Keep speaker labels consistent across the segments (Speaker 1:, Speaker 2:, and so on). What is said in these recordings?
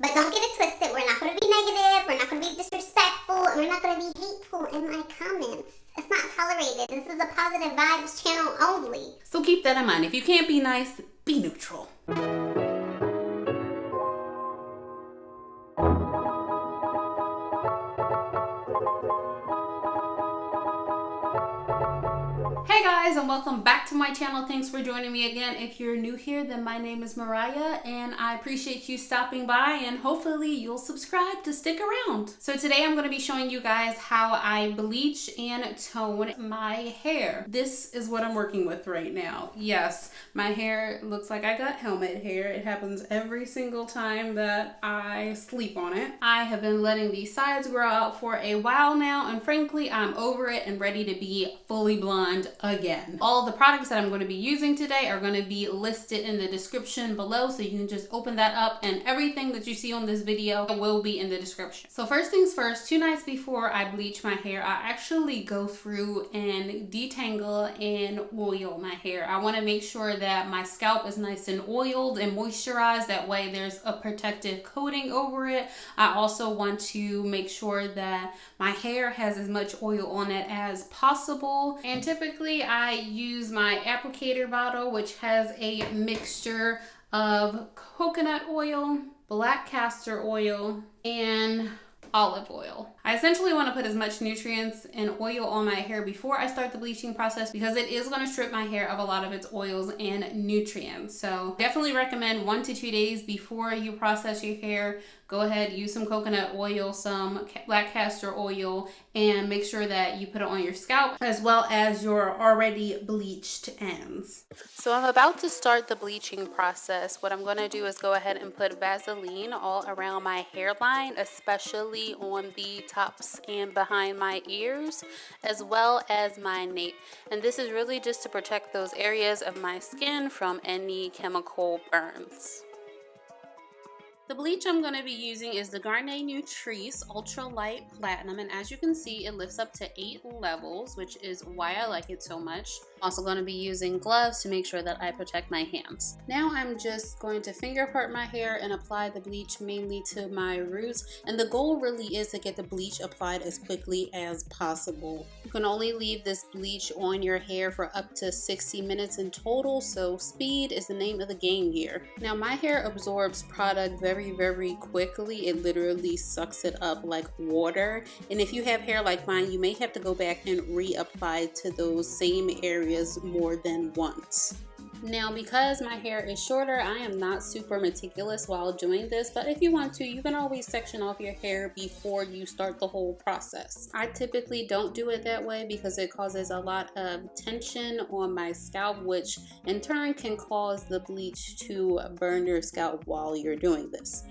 Speaker 1: But don't get it twisted. We're not going to be negative. We're not going to be disrespectful. And we're not going to be hateful in my comments. It's not tolerated. This is a positive vibes channel only.
Speaker 2: So keep that in mind. If you can't be nice, be neutral. Hey guys, and welcome back to my channel. Thanks for joining me again. If you're new here, then my name is Mariah and I appreciate you stopping by, and hopefully you'll subscribe to stick around. So today I'm going to be showing you guys how I bleach and tone my hair. This is what I'm working with right now. Yes, my hair looks like I got helmet hair. It happens every single time that I sleep on it. I have been letting these sides grow out for a while now, and frankly I'm over it and ready to be fully blonde again. All the products that I'm going to be using today are going to be listed in the description below, so you can just open that up, and everything that you see on this video will be in the description. So first things first, 2 nights before I bleach my hair, I actually go through and detangle and oil my hair. I want to make sure that my scalp is nice and oiled and moisturized. That way there's a protective coating over it. I also want to make sure that my hair has as much oil on it as possible. And typically I use my applicator bottle, which has a mixture of coconut oil, black castor oil, and olive oil. I essentially want to put as much nutrients and oil on my hair before I start the bleaching process, because it is going to strip my hair of a lot of its oils and nutrients. So definitely recommend 1 to 2 days before you process your hair, go ahead, use some coconut oil, some black castor oil, and make sure that you put it on your scalp as well as your already bleached ends. So I'm about to start the bleaching process. What I'm going to do is go ahead and put Vaseline all around my hairline, especially on the tops and behind my ears, as well as my nape. And this is really just to protect those areas of my skin from any chemical burns. The bleach I'm going to be using is the Garnier Nutrisse Ultra Light Platinum, and as you can see, it lifts up to 8 levels, which is why I like it so much. I'm also going to be using gloves to make sure that I protect my hands. Now I'm just going to finger part my hair and apply the bleach mainly to my roots, and the goal really is to get the bleach applied as quickly as possible. You can only leave this bleach on your hair for up to 60 minutes in total, so speed is the name of the game here. Now my hair absorbs product very quickly. It literally sucks it up like water, and if you have hair like mine, you may have to go back and reapply to those same areas more than once. Now, because my hair is shorter, I am not super meticulous while doing this, but if you want to, you can always section off your hair before you start the whole process. I typically don't do it that way because it causes a lot of tension on my scalp, which in turn can cause the bleach to burn your scalp while you're doing this.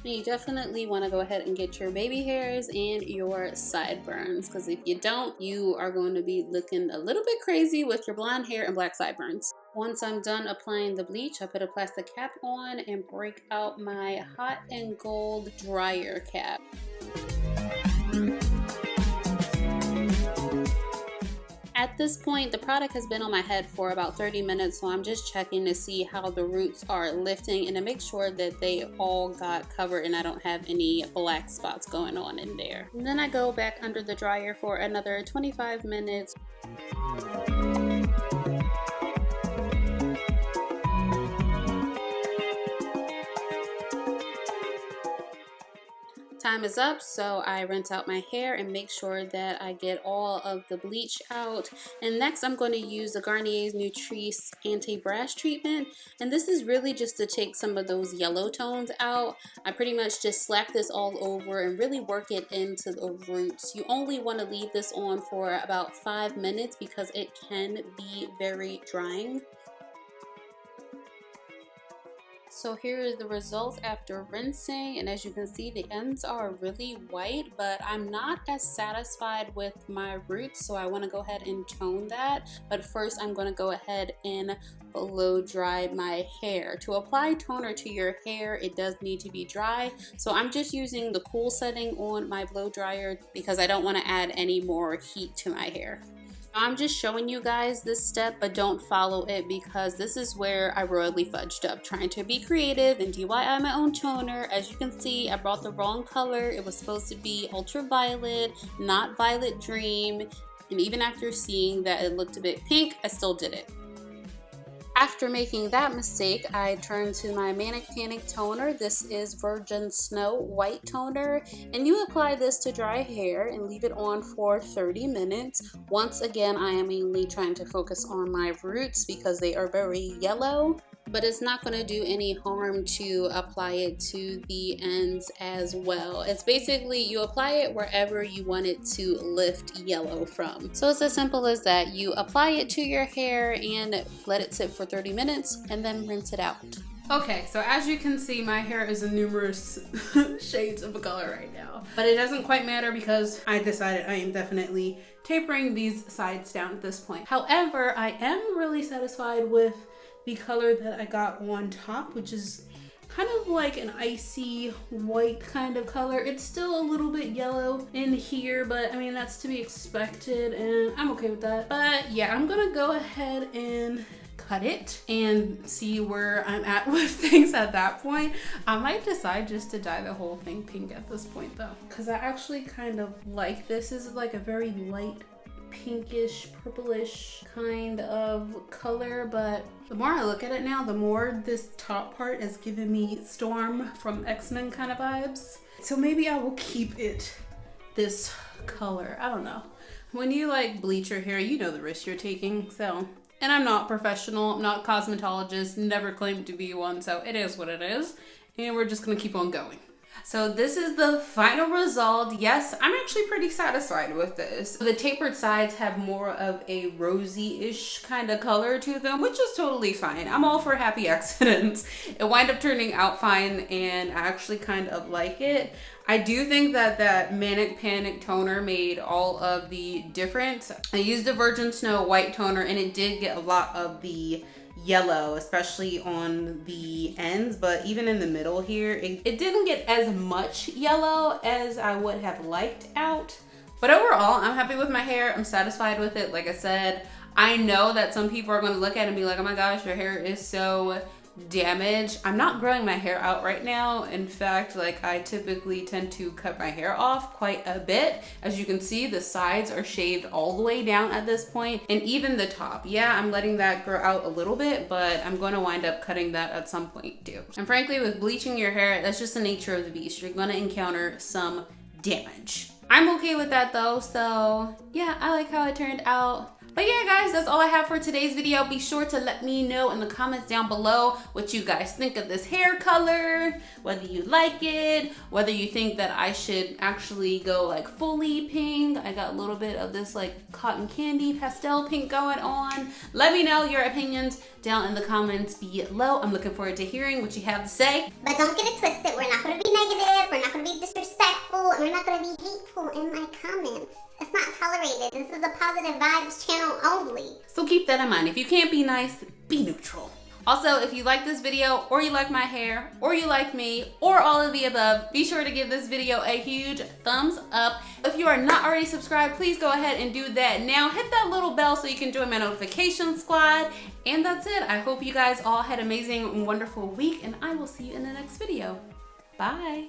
Speaker 2: You definitely want to go ahead and get your baby hairs and your sideburns, because if you don't, you are going to be looking a little bit crazy with your blonde hair and black sideburns. Once I'm done applying the bleach, I put a plastic cap on and break out my hot and gold dryer cap. At this point, the product has been on my head for about 30 minutes, so I'm just checking to see how the roots are lifting and to make sure that they all got covered and I don't have any black spots going on in there. And then I go back under the dryer for another 25 minutes. Time is up, so I rinse out my hair and make sure that I get all of the bleach out. And next I'm going to use the Garnier's Nutrisse anti-brash treatment, and this is really just to take some of those yellow tones out. I pretty much just slap this all over and really work it into the roots. You only want to leave this on for about 5 minutes because it can be very drying. So here is the results after rinsing, and as you can see, the ends are really white, but I'm not as satisfied with my roots, so I want to go ahead and tone that. But first I'm going to go ahead and blow dry my hair. To apply toner to your hair, it does need to be dry, so I'm just using the cool setting on my blow dryer because I don't want to add any more heat to my hair. I'm just showing you guys this step, but don't follow it because this is where I royally fudged up, trying to be creative and DIY my own toner. As you can see, I brought the wrong color. It was supposed to be ultraviolet, not violet dream, and even after seeing that it looked a bit pink, I still did it. After making that mistake, I turned to my Manic toner. This is Virgin Snow White Toner, and you apply this to dry hair and leave it on for 30 minutes. Once again, I am mainly trying to focus on my roots because they are very yellow, but it's not going to do any harm to apply it to the ends as well. It's basically you apply it wherever you want it to lift yellow from. So it's as simple as that. You apply it to your hair and let it sit for 30 minutes and then rinse it out. Okay, so as you can see, my hair is in numerous shades of color right now. But it doesn't quite matter because I decided I am definitely tapering these sides down at this point. However, I am really satisfied with the color that I got on top, which is kind of like an icy white kind of color. It's still a little bit yellow in here, but I mean, that's to be expected and I'm okay with that. But yeah, I'm gonna go ahead and cut it and see where I'm at with things at that point. I might decide just to dye the whole thing pink at this point though, because I actually kind of like this. This is like a very light pinkish, purplish kind of color, but the more I look at it now, the more this top part is giving me Storm from X-Men kind of vibes. So maybe I will keep it this color. I don't know. When you like bleach your hair, you know the risk you're taking. So, and I'm not professional, I'm not a cosmetologist, never claimed to be one, so it is what it is. And we're just gonna keep on going. So this is the final result. Yes, I'm actually pretty satisfied with this. The tapered sides have more of a rosy-ish kind of color to them, which is totally fine. I'm all for happy accidents. It wound up turning out fine and I actually kind of like it. I do think that that Manic toner made all of the difference. I used the Virgin Snow White toner and it did get a lot of the yellow, especially on the ends, but even in the middle here, it didn't get as much yellow as I would have liked out. But overall, I'm happy with my hair. I'm satisfied with it. Like I said, I know that some people are going to look at it and be like, oh my gosh, your hair is so damaged. I'm not growing my hair out right now. In fact, like I typically tend to cut my hair off quite a bit. As you can see, the sides are shaved all the way down at this point, and even the top. Yeah, I'm letting that grow out a little bit, but I'm going to wind up cutting that at some point too. And frankly, with bleaching your hair, that's just the nature of the beast. You're going to encounter some damage. I'm okay with that though, so yeah, I like how it turned out. But yeah guys, that's all I have for today's video. Be sure to let me know in the comments down below what you guys think of this hair color, whether you like it, whether you think that I should actually go like fully pink. I got a little bit of this like cotton candy pastel pink going on. Let me know your opinions down in the comments below. I'm looking forward to hearing what you have to say.
Speaker 1: But don't get it twisted. We're not going to be negative. We're not going to be disrespectful. And we're not going to be hateful in my comments. It's not tolerated. This is a positive vibes channel only.
Speaker 2: So keep that in mind. If you can't be nice, be neutral. Also, if you like this video, or you like my hair, or you like me, or all of the above, be sure to give this video a huge thumbs up. If you are not already subscribed, please go ahead and do that now. Hit that little bell so you can join my notification squad. And that's it. I hope you guys all had an amazing and wonderful week, and I will see you in the next video. Bye.